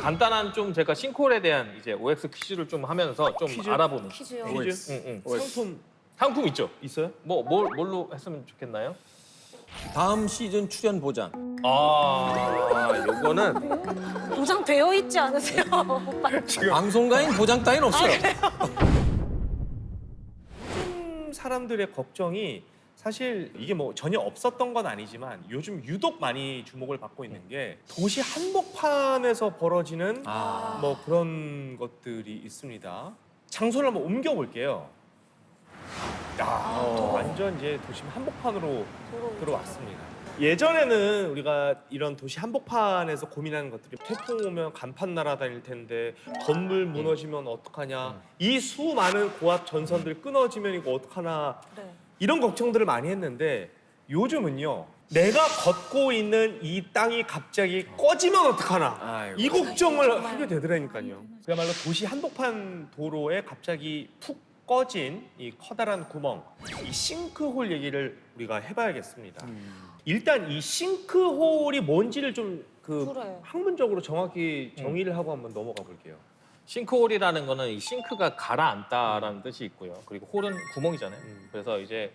간단한 좀 제가 싱크홀에 대한 이제 OX 퀴즈를 좀 하면서 좀 퀴즈? 알아보는. 퀴즈요. 퀴즈? 응. 상품 상품 있죠? 있어요? 뭘로 했으면 좋겠나요? 다음 시즌 출연 보장. 요거는 보장되어 있지 않으세요? 오빠. 방송가인 보장 따윈 없어요. 요즘 사람들의 걱정이 사실 이게 뭐 전혀 없었던 건 아니지만 요즘 유독 많이 주목을 받고 있는 게 도시 한복판에서 벌어지는 뭐 그런 것들이 있습니다. 장소를 한번 옮겨 볼게요. 완전 이제 도심 한복판으로 들어왔습니다. 예전에는 우리가 이런 도시 한복판에서 고민하는 것들이 태풍 오면 간판 날아다닐 텐데 건물 무너지면 어떡하냐, 이 수많은 고압 전선들 끊어지면 이거 어떡하나, 네. 이런 걱정들을 많이 했는데 요즘은요, 내가 걷고 있는 이 땅이 갑자기 꺼지면 어떡하나, 아이고. 이 걱정을 하게 되더라니까요. 그야말로 도시 한복판 도로에 갑자기 푹 꺼진 이 커다란 구멍, 이 싱크홀 얘기를 우리가 해봐야겠습니다. 일단 이 싱크홀이 뭔지를 좀 그래. 학문적으로 정확히 정의를 하고 한번 넘어가 볼게요. 싱크홀이라는 거는 이 싱크가 가라앉다라는 뜻이 있고요. 그리고 홀은 구멍이잖아요. 그래서 이제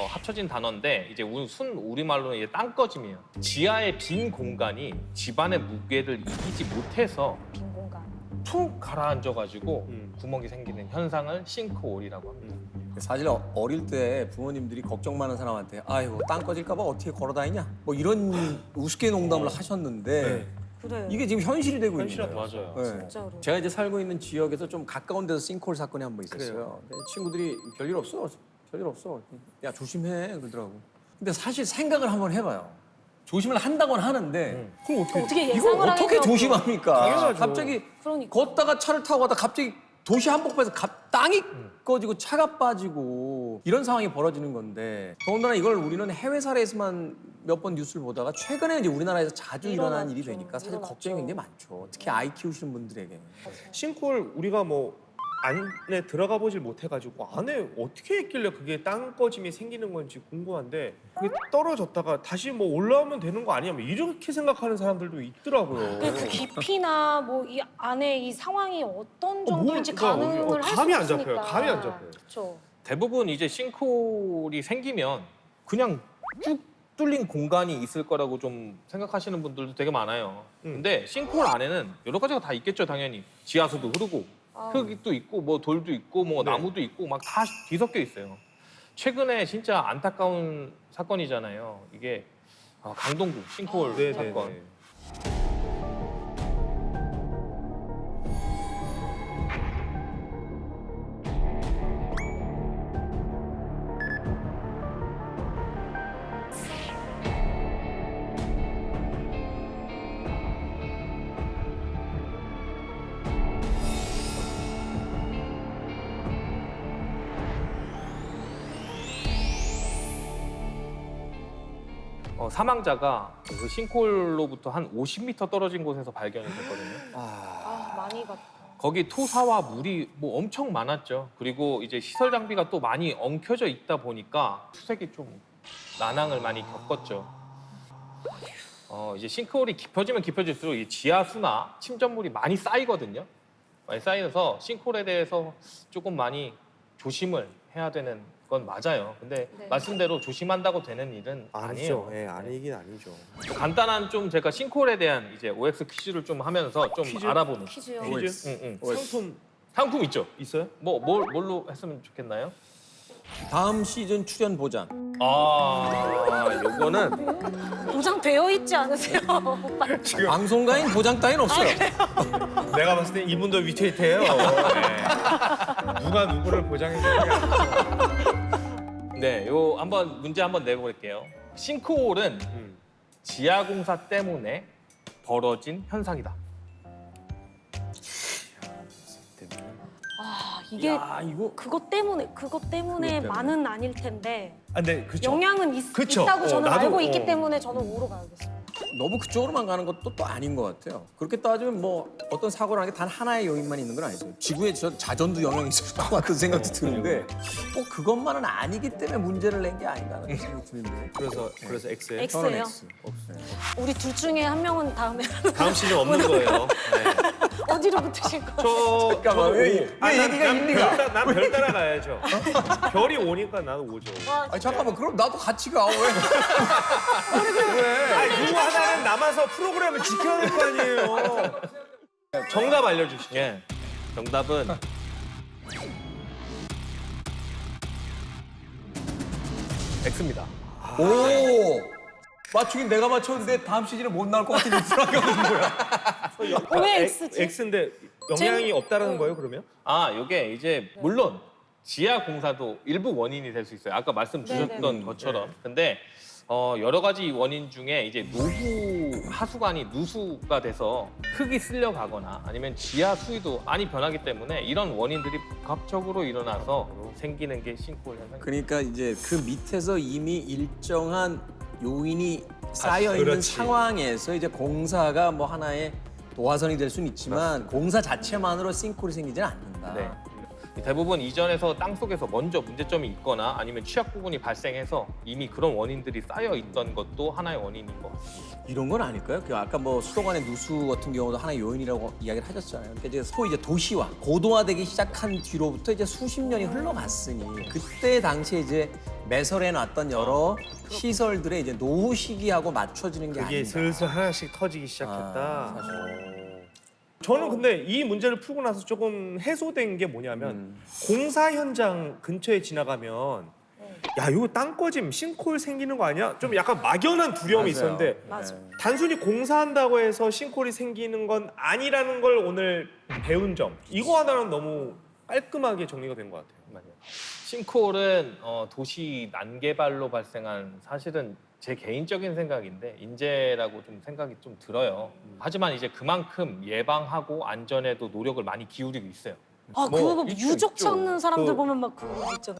합쳐진 단어인데 이제 순 우리말로는 이제 땅꺼짐이에요. 지하의 빈 공간이 집안의 무게를 이기지 못해서 빈 공간. 툭 가라앉아가지고 구멍이 생기는 현상을 싱크홀이라고 합니다. 사실 어릴 때 부모님들이 걱정 많은 사람한테 아이고 땅 꺼질까 봐 어떻게 걸어 다니냐 뭐 이런 우습게 농담을 하셨는데 네. 그래. 이게 지금 현실이 되고 있는 거예요. 맞아요. 네. 진짜로. 제가 이제 살고 있는 지역에서 좀 가까운 데서 싱크홀 사건이 한 번 있었어요. 그래요? 근데 친구들이 별일 없어, 별일 없어. 야 조심해 그러더라고. 근데 사실 생각을 한번 해봐요. 조심을 한다고는 하는데 그럼 어떻게 이걸 예상을 어떻게 하겠냐고. 조심합니까? 당연하죠. 갑자기 그러니까. 걷다가 차를 타고 가다 갑자기 도시 한복판에서 땅이 꺼지고 차가 빠지고 이런 상황이 벌어지는 건데 더군다나 이걸 우리는 해외 사례에서만 몇 번 뉴스를 보다가 최근에 이제 우리나라에서 자주 일어난 일이 되니까 사실 일어났죠. 걱정이 굉장히 많죠. 특히 아이 키우시는 분들에게. 싱크홀 우리가 뭐 안에 들어가 보질 못해가지고 안에 어떻게 했길래 그게 땅 꺼짐이 생기는 건지 궁금한데, 그게 떨어졌다가 다시 뭐 올라오면 되는 거 아니야? 뭐 이렇게 생각하는 사람들도 있더라고요. 근데 그 깊이나 뭐 이 안에 이 상황이 어떤 정도인지 그러니까 가늠을 할 감이 수가 안 잡혀요. 없으니까. 감이 안 잡혀요. 그렇죠. 대부분 이제 싱크홀이 생기면 그냥 쭉 뚫린 공간이 있을 거라고 좀 생각하시는 분들도 되게 많아요. 근데 싱크홀 안에는 여러 가지가 다 있겠죠, 당연히. 지하수도 흐르고 흙도 있고 뭐 돌도 있고 뭐 네. 나무도 있고 막 다 뒤섞여 있어요. 최근에 진짜 안타까운 사건이잖아요. 이게 강동구 싱크홀 네, 네, 사건. 네. 사망자가 그 싱크홀로부터 한 50m 떨어진 곳에서 발견이 됐거든요. 많이 갔다. 거기 토사와 물이 뭐 엄청 많았죠. 그리고 이제 시설 장비가 또 많이 엉켜져 있다 보니까 수색이 좀 난항을 많이 겪었죠. 이제 싱크홀이 깊어지면 깊어질수록 이 지하수나 침전물이 많이 쌓이거든요. 많이 쌓여서 싱크홀에 대해서 조금 많이 조심을 해야 되는 건 맞아요. 근데 네. 말씀대로 조심한다고 되는 일은 아니에요. 아니죠. 예, 아니긴 아니죠. 간단한 좀 제가 싱크홀에 대한 이제 OX 퀴즈를 좀 하면서 좀 퀴즈? 알아보는. 퀴즈요. 퀴즈? 응. 상품 상품 있죠? 있어요? 뭘로 했으면 좋겠나요? 다음 시즌 출연 보장. 요거는 보장되어 있지 않으세요? 오빠. 방송가인 보장 따윈 없어요. 내가 봤을 때 이분도 위태위태해요. 네. 누가 누구를 보장해 주느냐. 네, 요 한번 문제 한번 내볼게요. 싱크홀은 지하공사 때문에 벌어진 현상이다. 이게 야, 이거 그것 때문에 많은 아닐 텐데 아, 네, 그렇죠. 영향은 그쵸. 있다고 저는 나도, 알고 있기 때문에 저는 5로 가야겠어요. 너무 그쪽으로만 가는 것도 또 아닌 것 같아요. 그렇게 따지면 뭐 어떤 사고라는 게 단 하나의 요인만 있는 건 아니죠. 지구에 자전도 영향이 있을 것 같은 생각도 드는데 꼭 그것만은 아니기 때문에 문제를 낸 게 아닌가 하는 생각이 드는데. 그래서 X예요. X예요. 없어요. 우리 둘 중에 한 명은 다음에 다음 시즌 없는 거예요. 네. 먼저 붙으실 거예요. 저 잠깐만, 왜 얘기가 일리가? 난별 따라가야죠. 별이 오니까 나도 오죠. 아니 잠깐만 그럼 나도 같이 가 왜? 왜? 아니 누구 하나는 남아서 프로그램을 지켜야 될 거 아니에요. 정답 알려주시죠. 예. 정답은 X입니다. 오 맞추긴 내가 맞췄는데 다음 시즌에 못 나올 것 같은 뉴스라고 하는 거야. 왜 X지? X인데 영향이 없다라는 거예요 그러면? 아, 이게 이제 물론 지하 공사도 일부 원인이 될 수 있어요. 아까 말씀 주셨던 네네. 것처럼. 근데 여러 가지 원인 중에 이제 노후 하수관이 누수가 돼서 흙이 쓸려가거나 아니면 지하 수위도 많이 변하기 때문에 이런 원인들이 복합적으로 일어나서 생기는 게 싱크홀 현상입니다. 그러니까 이제 그 밑에서 이미 일정한 요인이 쌓여 있는 그렇지. 상황에서 이제 공사가 뭐 하나의 도화선이 될 수는 있지만 공사 자체만으로 싱크홀이 생기지는 않는다. 네. 대부분 이전에서 땅 속에서 먼저 문제점이 있거나 아니면 취약 부분이 발생해서 이미 그런 원인들이 쌓여 있던 것도 하나의 원인인 것 같습니다. 이런 건 아닐까요? 그 아까 뭐 수도관의 누수 같은 경우도 하나의 요인이라고 이야기를 하셨잖아요. 그러니까 이제 소위 이제 도시화, 고도화되기 시작한 뒤로부터 이제 수십 년이 흘러갔으니 그때 당시에 이제 매설해 놨던 여러 시설들의 이제 노후 시기하고 맞춰지는 게 이게 아닌가. 슬슬 하나씩 터지기 시작했다. 아, 사실. 저는 근데 이 문제를 풀고 나서 조금 해소된 게 뭐냐면 공사 현장 근처에 지나가면 야 이거 땅 꺼짐 싱크홀 생기는 거 아니야? 좀 약간 막연한 두려움이 맞아요. 있었는데 맞아. 단순히 공사한다고 해서 싱크홀이 생기는 건 아니라는 걸 오늘 배운 점 이거 하나는 너무 깔끔하게 정리가 된 것 같아요. 맞아요. 싱크홀은 도시 난개발로 발생한 사실은 제 개인적인 생각인데 인재라고 좀 생각이 좀 들어요. 하지만 이제 그만큼 예방하고 안전에도 노력을 많이 기울이고 있어요. 아 뭐 그거 있죠, 유적 있죠. 찾는 사람들 그- 보면 막 그거 있잖아.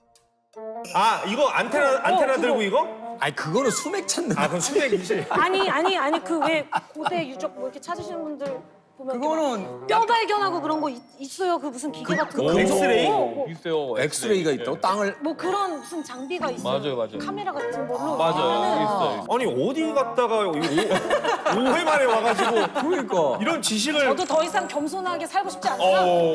아 이거 안테나 그거. 들고 이거? 아니 그거는 수맥 찾는. 아 그럼 수맥이지. 아니 그 왜 고대 유적 뭐 이렇게 찾으시는 분들 보면 그거는 뼈 발견하고 그런 거 있어요. 그 무슨 기계 같은 거. 엑스레이? 있어요. 엑스레이가 있다고 땅을. 뭐 그런 무슨 장비가 있어요. 맞아요. 카메라 같은 걸로. 맞아요. 있어요. 아니 어디 갔다가 5회 만에 와가지고 그러니까. 이런 지식을 저도 더 이상 겸손하게 살고 싶지 않아요.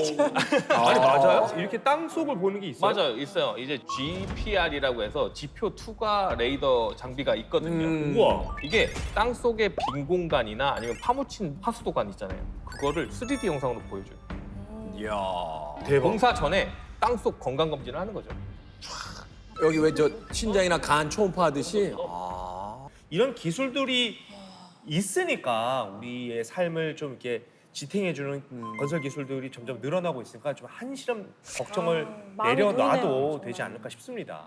아니 맞아요? 이렇게 땅 속을 보는 게 있어요? 맞아요, 있어요. 이제 GPR이라고 해서 지표 투과 레이더 장비가 있거든요. 우와. 이게 땅 속의 빈 공간이나 아니면 파묻힌 하수도관 있잖아요. 그거를 3D 영상으로 보여줘요. 이야. 대박. 공사 전에 땅 속 건강 검진을 하는 거죠. 여기 왜 저 신장이나 간 초음파 하듯이. 아. 이런 기술들이 있으니까 우리의 삶을 좀 이렇게 지탱해주는 건설 기술들이 점점 늘어나고 있으니까 좀 한시름 걱정을 마음이 내려놔도 놓이네요, 되지 않을까 싶습니다.